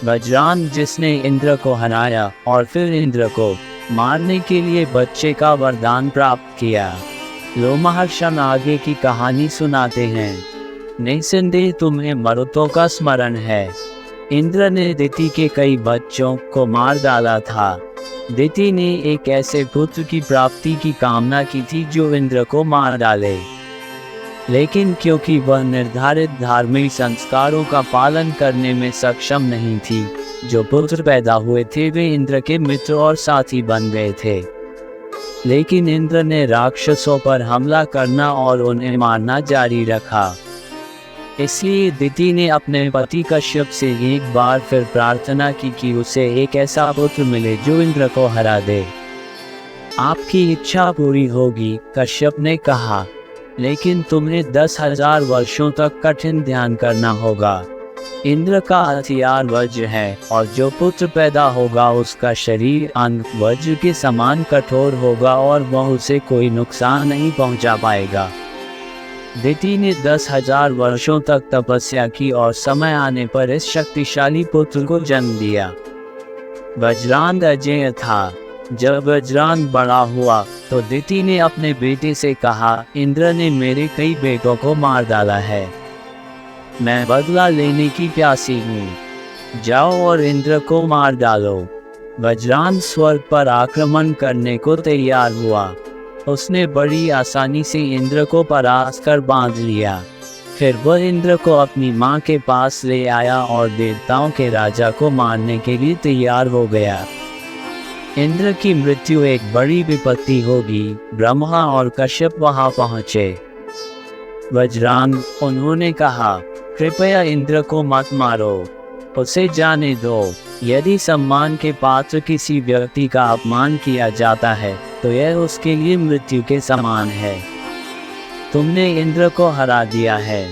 वज्रान जिसने इंद्र को हराया और फिर इंद्र को मारने के लिए बच्चे का वरदान प्राप्त किया। लोमहर्षण आगे की कहानी सुनाते हैं। निस्संदेह तुम्हें मरुतों का स्मरण है। इंद्र ने दिति के कई बच्चों को मार डाला था। दिति ने एक ऐसे पुत्र की प्राप्ति की कामना की थी जो इंद्र को मार डाले, लेकिन क्योंकि वह निर्धारित धार्मिक संस्कारों का पालन करने में सक्षम नहीं थी, जो पुत्र पैदा हुए थे वे इंद्र के मित्र और साथी बन गए थे। लेकिन इंद्र ने राक्षसों पर हमला करना और उन्हें मारना जारी रखा। इसलिए दिति ने अपने पति कश्यप से एक बार फिर प्रार्थना की कि उसे एक ऐसा पुत्र मिले जो इंद्र को हरा दे। आपकी इच्छा पूरी होगी, कश्यप ने कहा, लेकिन तुम्हें 10,000 वर्षों तक कठिन ध्यान करना होगा। इंद्र का हथियार वज्र है और जो पुत्र पैदा होगा उसका शरीर अंग वज्र के समान कठोर होगा और वह उसे कोई नुकसान नहीं पहुंचा पाएगा। दिति ने 10,000 वर्षों तक तपस्या की और समय आने पर इस शक्तिशाली पुत्र को जन्म दिया। वज्रान अजेय था। जब वज्रान बड़ा हुआ तो दिति ने अपने बेटे से कहा, इंद्र ने मेरे कई बेटों को मार डाला है, मैं बदला लेने की प्यासी हूँ। जाओ और इंद्र को मार डालो। वज्रान स्वर्ग पर आक्रमण करने को तैयार हुआ। उसने बड़ी आसानी से इंद्र को परास्त कर बांध लिया। फिर वह इंद्र को अपनी माँ के पास ले आया और देवताओं के राजा को मारने के लिए तैयार हो गया। इंद्र की मृत्यु एक बड़ी विपत्ति होगी। ब्रह्मा और कश्यप वहां पहुंचे। वज्रान, उन्होंने कहा, कृपया इंद्र को मत मारो, उसे जाने दो। यदि सम्मान के पात्र किसी व्यक्ति का अपमान किया जाता है तो यह उसके लिए मृत्यु के समान है। तुमने इंद्र को हरा दिया है,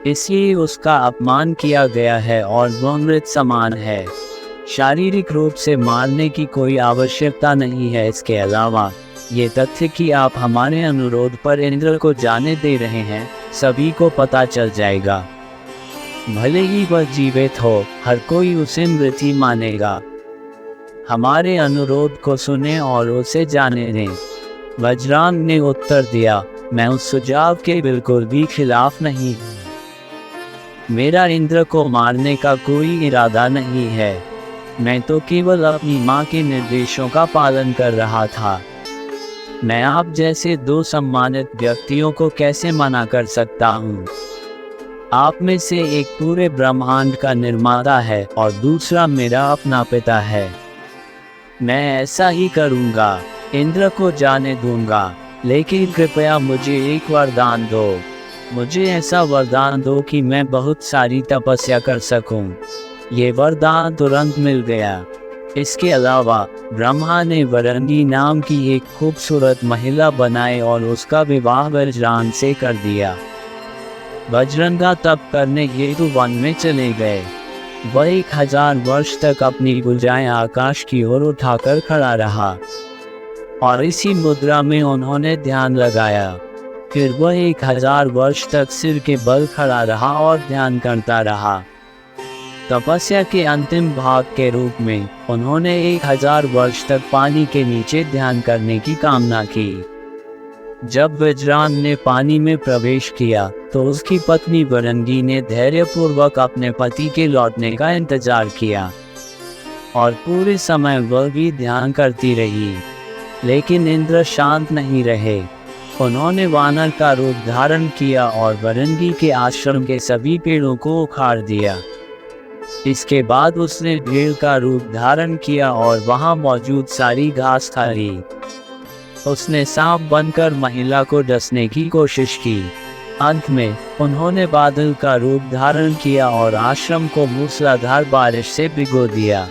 इसलिए उसका अपमान किया गया है और वह मृत समान है। शारीरिक रूप से मारने की कोई आवश्यकता नहीं है। इसके अलावा ये तथ्य कि आप हमारे अनुरोध पर इंद्र को जाने दे रहे हैं सभी को पता चल जाएगा। भले ही वह जीवित हो, हर कोई उसे मृत ही मानेगा। हमारे अनुरोध को सुने और उसे जाने दें। वज्रान ने उत्तर दिया, मैं उस सुझाव के बिल्कुल भी खिलाफ नहीं हूँ। मेरा इंद्र को मारने का कोई इरादा नहीं है। मैं तो केवल अपनी माँ के निर्देशों का पालन कर रहा था। मैं आप जैसे दो सम्मानित व्यक्तियों को कैसे मना कर सकता हूँ? आप में से एक पूरे ब्रह्मांड का निर्माता है और दूसरा मेरा अपना पिता है। मैं ऐसा ही करूँगा, इंद्र को जाने दूंगा, लेकिन कृपया मुझे एक वरदान दो। मुझे ऐसा वरदान दो कि मैं बहुत सारी तपस्या कर सकूं। ये वरदान तुरंत मिल गया। इसके अलावा ब्रह्मा ने वरंगी नाम की एक खूबसूरत महिला बनाई और उसका विवाह वज्रान से कर दिया। वज्रंगा तप करने हेतु वन में चले गए। वह 1000 वर्ष तक अपनी भुजाएं आकाश की ओर उठाकर खड़ा रहा और इसी मुद्रा में उन्होंने ध्यान लगाया। फिर वह 1000 वर्ष तक सिर के बल खड़ा रहा और ध्यान करता रहा। तपस्या के अंतिम भाग के रूप में उन्होंने 1000 वर्ष तक पानी के नीचे ध्यान करने की कामना की। जब वज्रान ने पानी में प्रवेश किया तो उसकी पत्नी वरंगी ने धैर्यपूर्वक अपने पति के लौटने का इंतजार किया और पूरे समय वह भी ध्यान करती रही। लेकिन इंद्र शांत नहीं रहे। उन्होंने वानर का रूप धारण किया और वरंगी के आश्रम के सभी पेड़ों को उखाड़ दिया। इसके बाद उसने भेड़ का रूप धारण किया और वहां मौजूद सारी घास खा ली। उसने सांप बनकर महिला को डसने की कोशिश की। अंत में उन्होंने बादल का रूप धारण किया और आश्रम को मूसलाधार बारिश से भिगो दिया।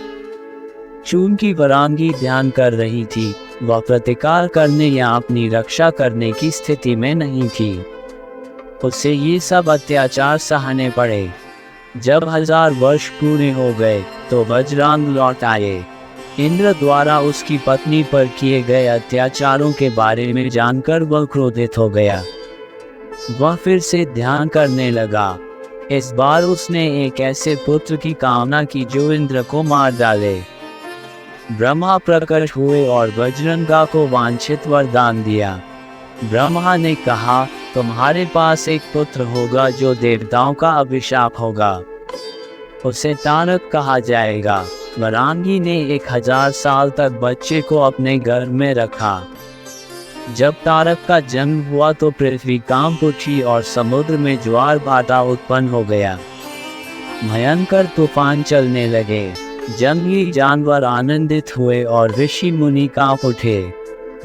चूंकि वरांगी ध्यान कर रही थी, वह प्रतिकार करने या अपनी रक्षा करने की स्थिति में नहीं थी। उसे ये सब अत्याचार सहने पड़े। जब 1000 वर्ष पूरे हो गए तो वज्रान लौट आए। इंद्र द्वारा उसकी पत्नी पर किए गए अत्याचारों के बारे में जानकर वह क्रोधित हो गया। वह फिर से ध्यान करने लगा। इस बार उसने एक ऐसे पुत्र की कामना की जो इंद्र को मार डाले। ब्रह्मा प्रकट हुए और बजरंगा को वांछित वरदान दिया। ब्रह्मा ने कहा, तुम्हारे पास एक पुत्र होगा जो देवताओं का अभिशाप होगा। उसे तारक कहा जाएगा। वरांगी ने 1000 साल तक बच्चे को अपने गर्भ में रखा। जब तारक का जन्म हुआ तो पृथ्वी कांप उठी और समुद्र में ज्वार भाटा उत्पन्न हो गया। भयंकर तूफान चलने लगे। जंगली जानवर आनंदित हुए और ऋषि मुनि कांप उठे।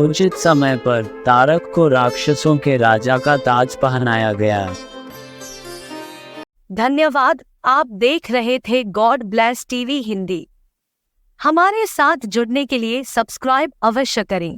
उचित समय पर तारक को राक्षसों के राजा का ताज पहनाया गया। धन्यवाद। आप देख रहे थे गॉड ब्लेस टीवी हिंदी। हमारे साथ जुड़ने के लिए सब्सक्राइब अवश्य करें।